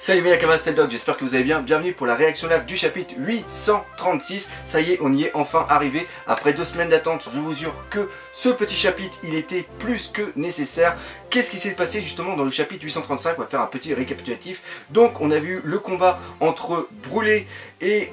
Salut mes camarades, c'est le Doc, j'espère que vous allez bien. Bienvenue pour la réaction live du chapitre 836. Ça y est, on y est enfin arrivé. Après 2 semaines d'attente, je vous jure que ce petit chapitre, il était plus que nécessaire. Qu'est-ce qui s'est passé justement dans le chapitre 835? On va faire un petit récapitulatif. Donc on a vu le combat entre Brûlé et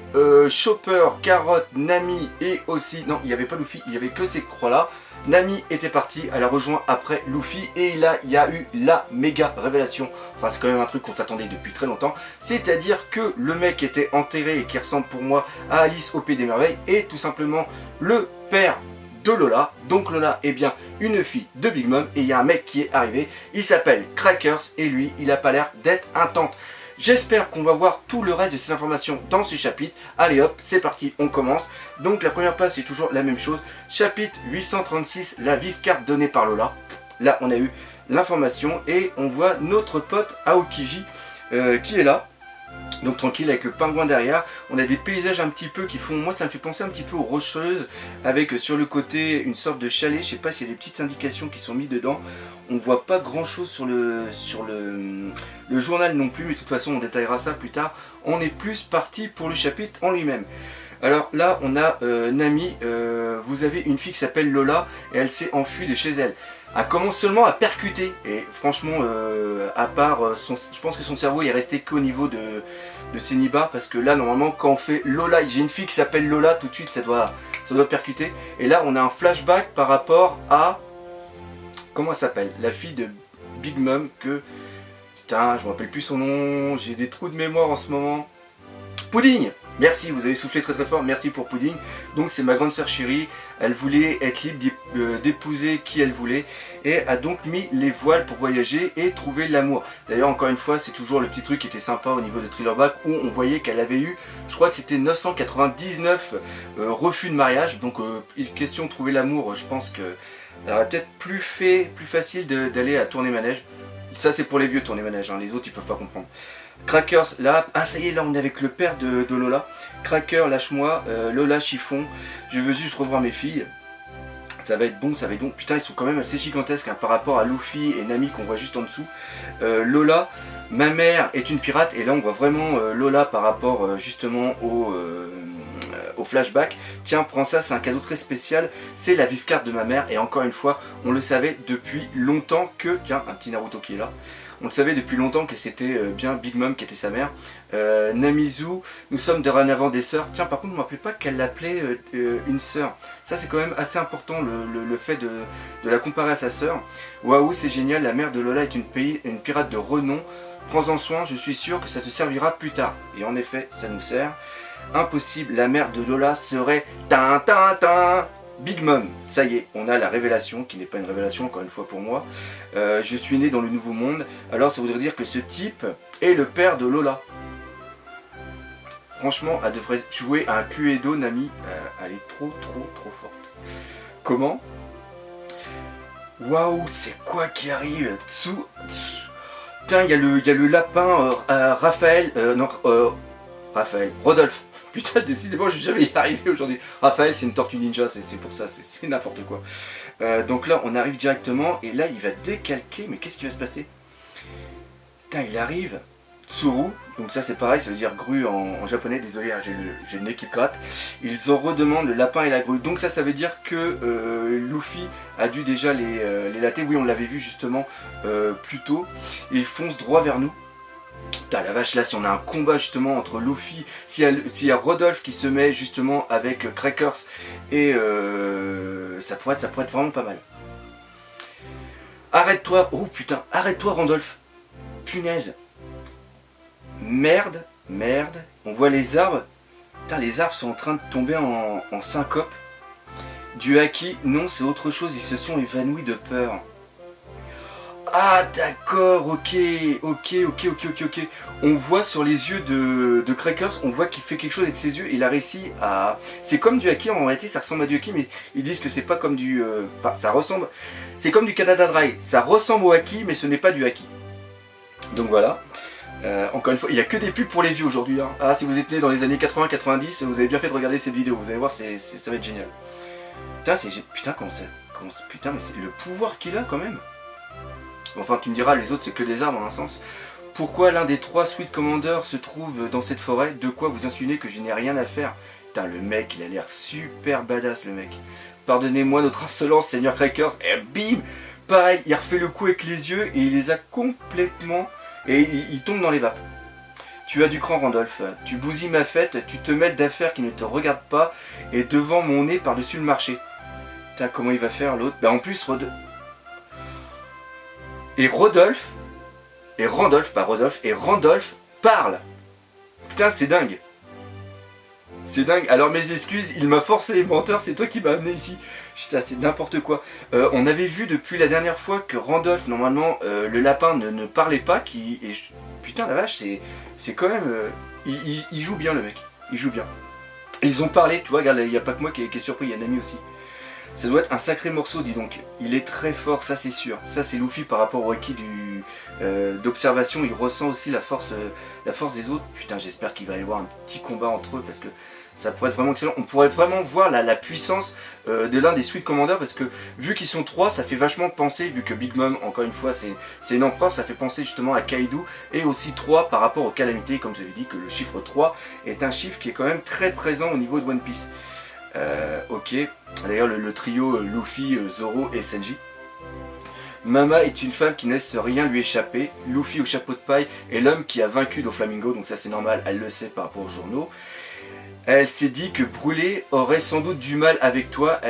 Chopper, Carotte, Nami et aussi... Non, il n'y avait pas Luffy, il n'y avait que ces croix-là. Nami était partie, elle a rejoint après Luffy et là il y a eu la méga révélation. Enfin c'est quand même un truc qu'on s'attendait depuis très longtemps. C'est-à-dire que le mec était enterré et qui ressemble pour moi à Alice au Pays des Merveilles est tout simplement le père de Lola. Donc Lola est bien une fille de Big Mom et il y a un mec qui est arrivé. Il s'appelle Crackers et lui il a pas l'air d'être un tante. J'espère qu'on va voir tout le reste de ces informations dans ce chapitre. Allez hop, c'est parti, on commence. Donc la première page c'est toujours la même chose. Chapitre 836, la vive carte donnée par Lola. Là on a eu l'information et on voit notre pote Aokiji qui est là. Donc tranquille avec le pingouin derrière. On a des paysages un petit peu qui font... Moi ça me fait penser un petit peu aux Rocheuses. Avec sur le côté une sorte de chalet. Je sais pas s'il y a des petites indications qui sont mises dedans. On voit pas grand chose sur le journal non plus. Mais de toute façon on détaillera ça plus tard. On est plus parti pour le chapitre en lui-même. Alors là on a Nami. Vous avez une fille qui s'appelle Lola. Et elle s'est enfuie de chez elle. Elle commence seulement à percuter et franchement à part je pense que son cerveau il est resté qu'au niveau de ses nibards parce que là normalement quand on fait Lola, j'ai une fille qui s'appelle Lola, tout de suite ça doit percuter. Et là on a un flashback par rapport à comment elle s'appelle, la fille de Big Mom que putain je me rappelle plus son nom, j'ai des trous de mémoire en ce moment. Pudding. Merci, vous avez soufflé très très fort, merci pour Pudding. Donc c'est ma grande sœur chérie, elle voulait être libre d'épouser qui elle voulait et a donc mis les voiles pour voyager et trouver l'amour. D'ailleurs encore une fois c'est toujours le petit truc qui était sympa au niveau de Thrillerback où on voyait qu'elle avait eu, je crois que c'était 999 refus de mariage. Donc question de trouver l'amour, je pense que elle aurait peut-être plus facile d'aller à tourner manège. Ça c'est pour les vieux tourner manège, hein. Les autres ils peuvent pas comprendre. Crackers, là, ah ça y est, là on est avec le père de Lola. Cracker, lâche-moi, Lola, chiffon, je veux juste revoir mes filles. Ça va être bon, ça va être bon. Putain, ils sont quand même assez gigantesques hein, par rapport à Luffy et Nami qu'on voit juste en dessous. Lola, ma mère est une pirate et là on voit vraiment Lola par rapport justement au flashback. Tiens, prends ça, c'est un cadeau très spécial, c'est la vive carte de ma mère et encore une fois, on le savait depuis longtemps que... Tiens, un petit Naruto qui est là. On le savait depuis longtemps que c'était bien Big Mom qui était sa mère. Namizu, nous sommes dorénavant des sœurs. Tiens, par contre, je ne me rappelais pas qu'elle l'appelait une sœur. Ça, c'est quand même assez important, le fait de la comparer à sa sœur. Waouh, c'est génial, la mère de Lola est une pirate de renom. Prends-en soin, je suis sûr que ça te servira plus tard. Et en effet, ça nous sert. Impossible, la mère de Lola serait Big Mom. Ça y est, on a la révélation, qui n'est pas une révélation encore une fois pour moi. Je suis né dans le nouveau monde, alors ça voudrait dire que ce type est le père de Lola. Franchement, elle devrait jouer à un Cluedo, Nami, elle est trop forte. Comment? Waouh, c'est quoi qui arrive? Putain, il y a le lapin Raphaël, Raphaël, Rodolphe. Putain, décidément, je vais jamais y arriver aujourd'hui. Raphaël, c'est une tortue ninja, c'est pour ça, c'est n'importe quoi. Donc là, on arrive directement, et là, il va décalquer, mais qu'est-ce qui va se passer? Putain, il arrive, Tsuru, donc ça c'est pareil, ça veut dire grue en japonais, désolé, hein, j'ai le nez qui gratte. Ils en redemandent le lapin et la grue, donc ça veut dire que Luffy a dû déjà les latter, oui, on l'avait vu justement plus tôt, et il fonce droit vers nous. Putain la vache, là si on a un combat justement entre Luffy, s'il y a Rodolphe qui se met justement avec Crackers et ça pourrait être vraiment pas mal. Arrête-toi, oh putain, arrête-toi Rodolphe. Punaise. Merde, on voit les arbres. Putain, les arbres sont en train de tomber en syncope. Du haki, non c'est autre chose, ils se sont évanouis de peur. Ah d'accord, ok. On voit sur les yeux de Crackers, on voit qu'il fait quelque chose avec ses yeux, il a réussi à... C'est comme du haki, en réalité ça ressemble à du haki, mais ils disent que c'est pas comme du... Enfin, ça ressemble... C'est comme du Canada Dry, ça ressemble au haki, mais ce n'est pas du haki. Donc voilà. Encore une fois, il n'y a que des pubs pour les vieux aujourd'hui. Hein. Ah, si vous êtes né dans les années 80-90, vous avez bien fait de regarder cette vidéo, vous allez voir, ça va être génial. Putain, putain, putain, mais c'est le pouvoir qu'il a quand même. Enfin, tu me diras, les autres c'est que des arbres en un sens. Pourquoi l'un des 3 Sweet Commanders se trouve dans cette forêt? De quoi vous insinuez que je n'ai rien à faire? Putain, le mec, il a l'air super badass, le mec. Pardonnez-moi notre insolence, Seigneur Crackers. Et bim! Pareil, il refait le coup avec les yeux et il les a complètement... Et il tombe dans les vapes. Tu as du cran, Randolph. Tu bousilles ma fête, tu te mêles d'affaires qui ne te regardent pas et devant mon nez par-dessus le marché. Putain, comment il va faire l'autre? Bah en plus, Randolph parle. Putain, c'est dingue. C'est dingue. Alors mes excuses, il m'a forcé, menteur, c'est toi qui m'as amené ici. Putain, c'est n'importe quoi. On avait vu depuis la dernière fois que Randolph, normalement, le lapin ne parlait pas. Putain, la vache, c'est quand même... il joue bien, le mec. Il joue bien. Et ils ont parlé, tu vois, regarde, il n'y a pas que moi qui est surpris, il y a Nami aussi. Ça doit être un sacré morceau, dis donc. Il est très fort, ça c'est sûr. Ça c'est Luffy par rapport au Haki d'observation. Il ressent aussi la force des autres. Putain, j'espère qu'il va y avoir un petit combat entre eux parce que ça pourrait être vraiment excellent. On pourrait vraiment voir la puissance de l'un des Sweet Commanders parce que vu qu'ils sont 3, ça fait vachement penser, vu que Big Mom, encore une fois, c'est une empereur, ça fait penser justement à Kaido et aussi 3 par rapport aux calamités. Comme je vous avais dit que le chiffre 3 est un chiffre qui est quand même très présent au niveau de One Piece. Ok, d'ailleurs le trio Luffy, Zoro et Sanji. Mama est une femme qui ne laisse rien lui échapper. Luffy au chapeau de paille est l'homme qui a vaincu Doflamingo, donc ça c'est normal, elle le sait par rapport aux journaux. Elle s'est dit que Brûlé aurait sans doute du mal avec toi,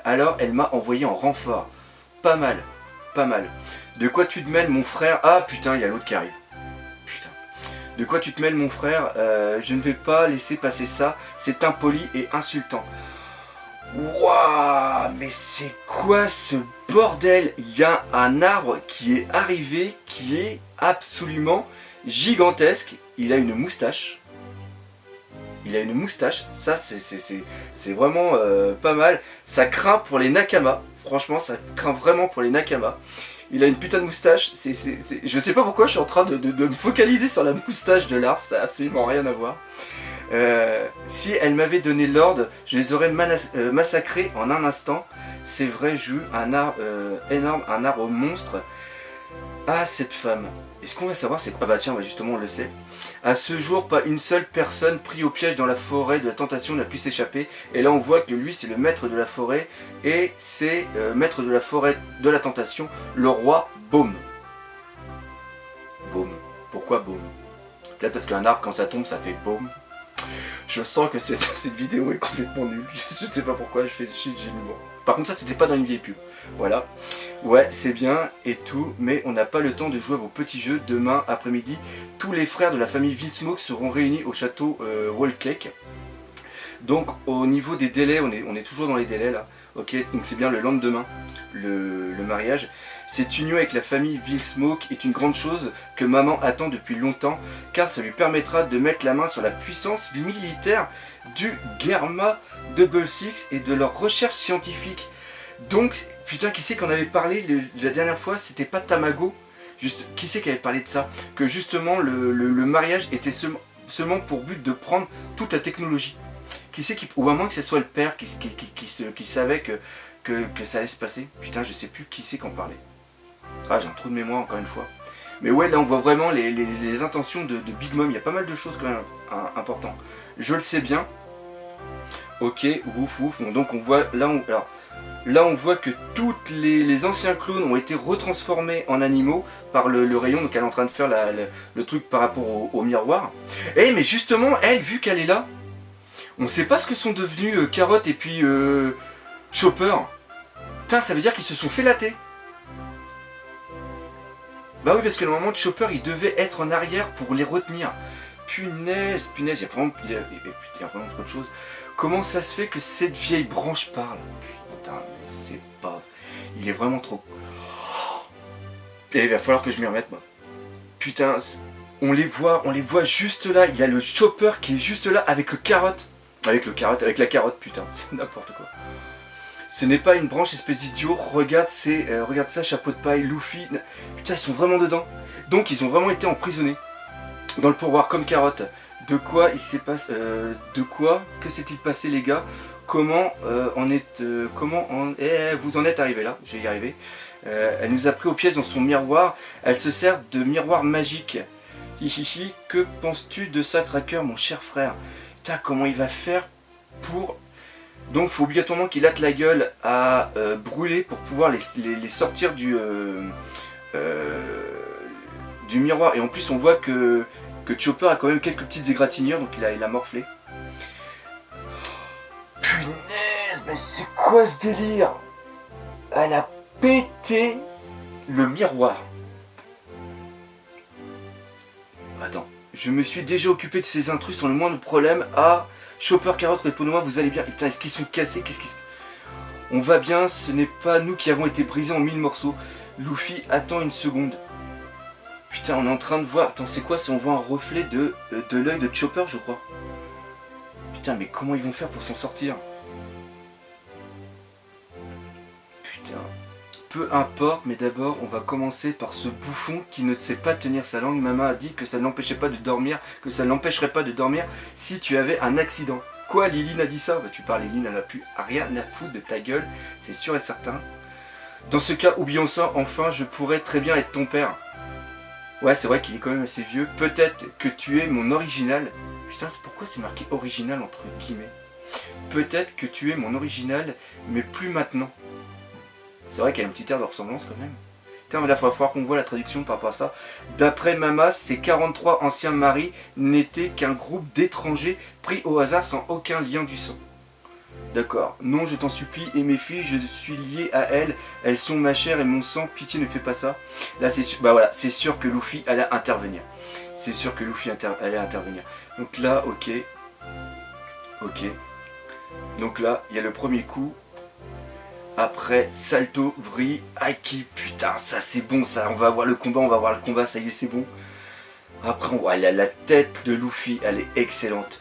alors elle m'a envoyé en renfort. Pas mal, pas mal. De quoi tu te mêles mon frère? Ah putain, il y a l'autre qui arrive. Putain. De quoi tu te mêles mon frère? Je ne vais pas laisser passer ça, c'est impoli et insultant. Waouh, mais c'est quoi ce bordel? Il y a un arbre qui est arrivé, qui est absolument gigantesque. Il a une moustache. Ça c'est vraiment pas mal. Ça craint pour les Nakama, franchement ça craint vraiment pour les Nakama. Il a une putain de moustache, je sais pas pourquoi je suis en train de me focaliser sur la moustache de l'arbre, ça a absolument rien à voir. Si elle m'avait donné l'ordre, je les aurais massacrés en un instant. C'est vrai, j'ai eu un arbre énorme, un arbre monstre. Ah, cette femme. Est-ce qu'on va savoir c'est quoi? Ah bah tiens, justement on le sait. À ce jour, pas une seule personne prise au piège dans la forêt de la tentation n'a pu s'échapper. Et là on voit que lui c'est le maître de la forêt. Et c'est maître de la forêt de la tentation, le roi Baume. Baume. Pourquoi Baume? Peut-être parce qu'un arbre quand ça tombe ça fait Baume. Je sens que cette vidéo est complètement nulle. Je sais pas pourquoi je fais j'ai l'humour. Par contre ça c'était pas dans une vieille pub. Voilà. Ouais c'est bien et tout, mais on n'a pas le temps de jouer à vos petits jeux. Demain après-midi, tous les frères de la famille Vinsmoke seront réunis au château Whole Cake. Donc au niveau des délais, on est toujours dans les délais là. Ok, donc c'est bien le lendemain, le mariage. Cette union avec la famille Vinsmoke est une grande chose que maman attend depuis longtemps, car ça lui permettra de mettre la main sur la puissance militaire du Germa Double Six et de leurs recherches scientifiques. Donc, putain, qui c'est qu'on avait parlé la dernière fois? C'était pas Tamago? Juste, qui c'est qui avait parlé de ça? Que justement le mariage était seulement pour but de prendre toute la technologie. Qui c'est qui, ou à moins que ce soit le père qui savait que ça allait se passer. Putain, je sais plus qui c'est qu'on parlait. Ah, j'ai un trou de mémoire encore une fois. Mais ouais, là on voit vraiment les intentions de Big Mom. Il y a pas mal de choses quand même importantes. Je le sais bien. Ok, ouf ouf. Bon, donc on voit là on voit que tous les anciens clones ont été retransformés en animaux par le rayon. Donc elle est en train de faire le truc par rapport au miroir. Eh mais justement, elle, vu qu'elle est là, on sait pas ce que sont devenus Carotte et puis Chopper. Putain, ça veut dire qu'ils se sont fait latter. Bah oui, parce que normalement Chopper il devait être en arrière pour les retenir. Punaise, il y a vraiment trop de choses. Comment ça se fait que cette vieille branche parle? Putain, mais c'est pas... Il est vraiment trop... Et il va falloir que je m'y remette moi. Putain, on les voit juste là. Il y a le Chopper qui est juste là avec le carotte. Avec la carotte, putain, c'est n'importe quoi. Ce n'est pas une branche, espèce d'idiot. Regarde ça, chapeau de paille, Luffy. Putain, ils sont vraiment dedans. Donc ils ont vraiment été emprisonnés dans le pourboire comme Carotte. De quoi il s'est passé... que s'est-il passé les gars? comment vous en êtes arrivé là. Je vais y arriver. Elle nous a pris au piège dans son miroir. Elle se sert de miroir magique. Hihihi, que penses-tu de ça, Cracker, mon cher frère? Putain, comment il va faire pour... Donc, il faut obligatoirement qu'il hâte la gueule à brûler pour pouvoir les sortir du miroir. Et en plus, on voit que Chopper a quand même quelques petites égratignures, donc il a morflé. Punaise, mais c'est quoi ce délire? Elle a pété le miroir. Attends, je me suis déjà occupé de ces intrus sans le moindre problème. Ah, Chopper, Carotte, réponds-moi, vous allez bien? Et putain, est-ce qu'ils sont cassés? Qu'est-ce qui se... On va bien, ce n'est pas nous qui avons été brisés en 1000 morceaux. Luffy, attends une seconde. Putain, on est en train de voir... Attends, c'est quoi? On voit un reflet de l'œil de Chopper, je crois. Putain, mais comment ils vont faire pour s'en sortir? Putain... Peu importe, mais d'abord on va commencer par ce bouffon qui ne sait pas tenir sa langue. Maman a dit que ça n'empêchait pas de dormir, que ça n'empêcherait pas de dormir si tu avais un accident. Quoi, Liline a dit ça? Bah tu parles, Liline, elle n'a plus rien à foutre de ta gueule, c'est sûr et certain. Dans ce cas, oublions ça, enfin je pourrais très bien être ton père. Ouais, c'est vrai qu'il est quand même assez vieux. Peut-être que tu es mon original. Putain, c'est pourquoi c'est marqué original entre guillemets? Peut-être que tu es mon original, mais plus maintenant. C'est vrai qu'il y a un petit air de ressemblance quand même. Putain, mais là, il va falloir qu'on voit la traduction par rapport à ça. D'après Mama, ces 43 anciens maris n'étaient qu'un groupe d'étrangers pris au hasard sans aucun lien du sang. D'accord. Non, je t'en supplie, et mes filles, je suis lié à elles. Elles sont ma chair et mon sang. Pitié, ne fais pas ça. Là, c'est sûr, bah voilà, c'est sûr que Luffy allait intervenir. C'est sûr que Luffy allait intervenir. Donc là, ok. Ok. Donc là, il y a le premier coup. Après, salto, vrille, haki, putain, ça c'est bon, ça, on va voir le combat, ça y est, c'est bon. Après, on voit la tête de Luffy, elle est excellente.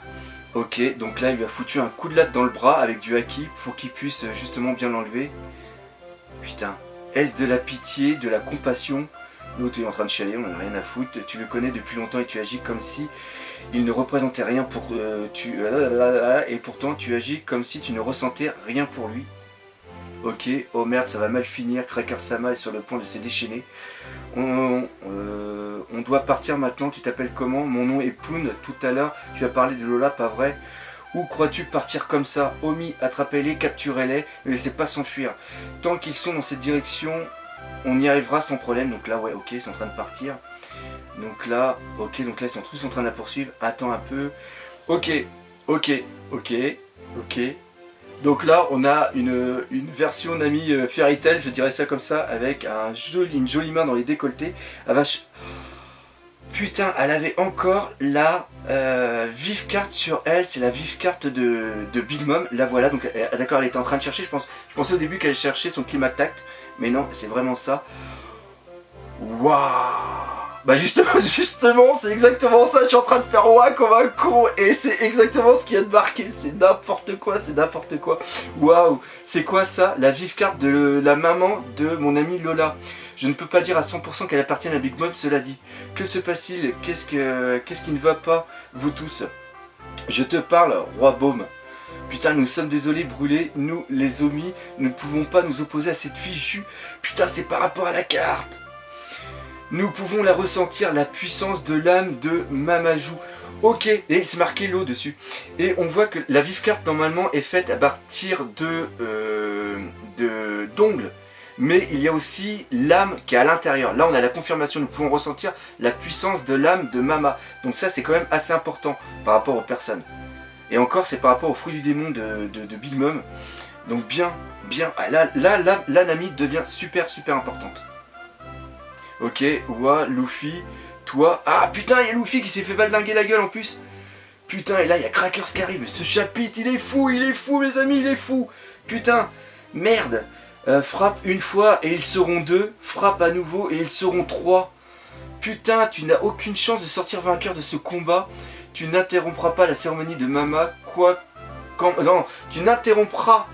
Ok, donc là, il lui a foutu un coup de latte dans le bras avec du haki pour qu'il puisse justement bien l'enlever. Putain, est-ce de la pitié, de la compassion? L'autre est en train de chialer, on en a rien à foutre. Tu le connais depuis longtemps et tu agis comme si il ne représentait rien pour... et pourtant, tu agis comme si tu ne ressentais rien pour lui. Ok, oh merde, ça va mal finir, Cracker-sama est sur le point de se déchaîner. On doit partir maintenant, tu t'appelles comment? Mon nom est Poon, tout à l'heure tu as parlé de Lola, pas vrai? Où crois-tu partir comme ça? Omi, attrapez-les, capturez-les, ne laissez pas s'enfuir. Tant qu'ils sont dans cette direction, on y arrivera sans problème. Donc là, ouais, ok, ils sont en train de partir. Donc là, ok, donc là ils sont tous en train de la poursuivre. Attends un peu. Ok. Donc là, on a une version Nami Fairy Tail, je dirais ça comme ça, avec une jolie main dans les décolletés. Ah vache. Putain, elle avait encore la vive carte sur elle, c'est la vive carte de Big Mom. La voilà, donc d'accord, elle était en train de chercher, je pensais au début qu'elle cherchait son Climact, mais non, c'est vraiment ça. Waouh. Bah justement, c'est exactement ça, je suis en train de faire ouah comme un con, et c'est exactement ce qu'il y a de marqué, c'est n'importe quoi. Waouh, c'est quoi ça? La vive carte de la maman de mon amie Lola. Je ne peux pas dire à 100% qu'elle appartienne à Big Mom, cela dit. Que se passe-t-il? Qu'est-ce qui ne va pas, vous tous? Je te parle, roi Baume. Putain, nous sommes désolés, brûlés, nous, les Omi, ne pouvons pas nous opposer à cette fichue. Putain, c'est par rapport à la carte. Nous pouvons la ressentir, la puissance de l'âme de Mamajou. Ok, et c'est marqué l'eau dessus. Et on voit que la vive carte normalement est faite à partir d'ongles. Mais il y a aussi l'âme qui est à l'intérieur. Là on a la confirmation, nous pouvons ressentir la puissance de l'âme de Mama. Donc ça c'est quand même assez important par rapport aux personnes. Et encore c'est par rapport aux fruits du démon de Big Mom. Donc bien. Ah, là Nami devient super importante. Ok, ouah, Luffy, toi... Ah putain, il y a Luffy qui s'est fait valdinguer la gueule en plus. Putain, et là il y a Crackers qui arrive. Mais ce chapitre, il est fou les amis, il est fou. Putain, merde. Frappe une fois et ils seront 2. Frappe à nouveau et ils seront 3. Putain, tu n'as aucune chance de sortir vainqueur de ce combat. Tu n'interrompras pas la cérémonie de Mama. Non, tu n'interrompras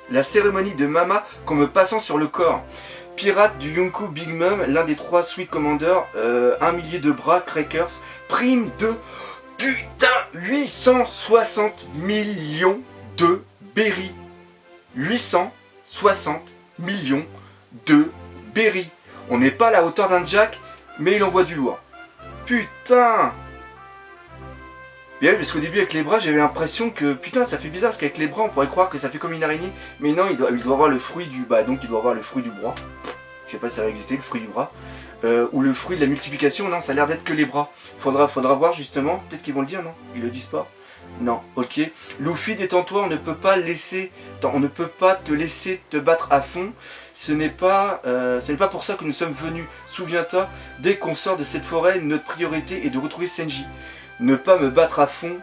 la cérémonie de Mama qu'en me passant sur le corps. Pirate du Yonkou Big Mom, l'un des 3 Sweet Commanders, 1 millier de bras, Crackers, prime de putain 860 millions de Berry. 860 millions de Berry. On n'est pas à la hauteur d'un Jack, mais il envoie du lourd. Putain! Et oui, parce qu'au début avec les bras, j'avais l'impression que putain, ça fait bizarre parce qu'avec les bras, on pourrait croire que ça fait comme une araignée, mais non, il doit avoir le fruit du donc il doit avoir le fruit du bras. Je sais pas si ça va exister le fruit du bras. Ou le fruit de la multiplication, non, ça a l'air d'être que les bras. Faudra voir justement, peut-être qu'ils vont le dire, non? Ils le disent pas. Non, ok. Luffy, détends-toi, on ne peut pas te laisser te battre à fond. Ce n'est pas pour ça que nous sommes venus. Souviens-toi, dès qu'on sort de cette forêt, notre priorité est de retrouver Senji. Ne pas me battre à fond,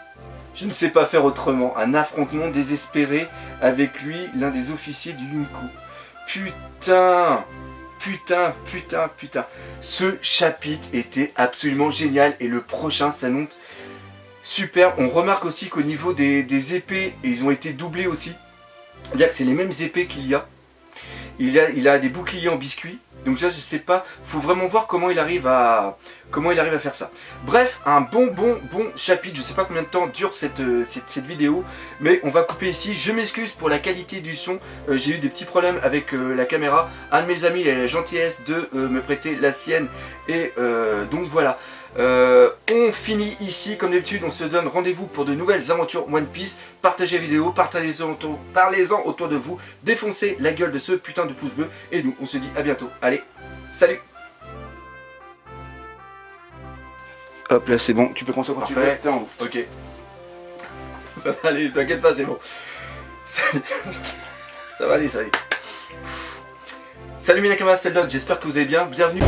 je ne sais pas faire autrement. Un affrontement désespéré avec lui, l'un des officiers du Yunko. Putain! Ce chapitre était absolument génial et le prochain s'annonce super. On remarque aussi qu'au niveau des épées, ils ont été doublés aussi. C'est-à-dire que c'est les mêmes épées qu'il y a. Il a des boucliers en biscuit. Donc ça, je sais pas. Faut vraiment voir comment il arrive à faire ça. Bref, un bon chapitre. Je sais pas combien de temps dure cette vidéo, mais on va couper ici. Je m'excuse pour la qualité du son. J'ai eu des petits problèmes avec la caméra. Un de mes amis a la gentillesse de me prêter la sienne. Et donc voilà. On finit ici, comme d'habitude, on se donne rendez-vous pour de nouvelles aventures One Piece. Partagez la vidéo, parlez-en autour de vous, défoncez la gueule de ce putain de pouce bleu, et nous on se dit à bientôt. Allez, salut. Hop là c'est bon, tu peux commencer quand tu veux. T'es en haut. Ok. Ça va aller, t'inquiète pas, c'est bon. Ça va aller, ça va aller. Salut mes nakamas, c'est le Doc, j'espère que vous allez bien, bienvenue.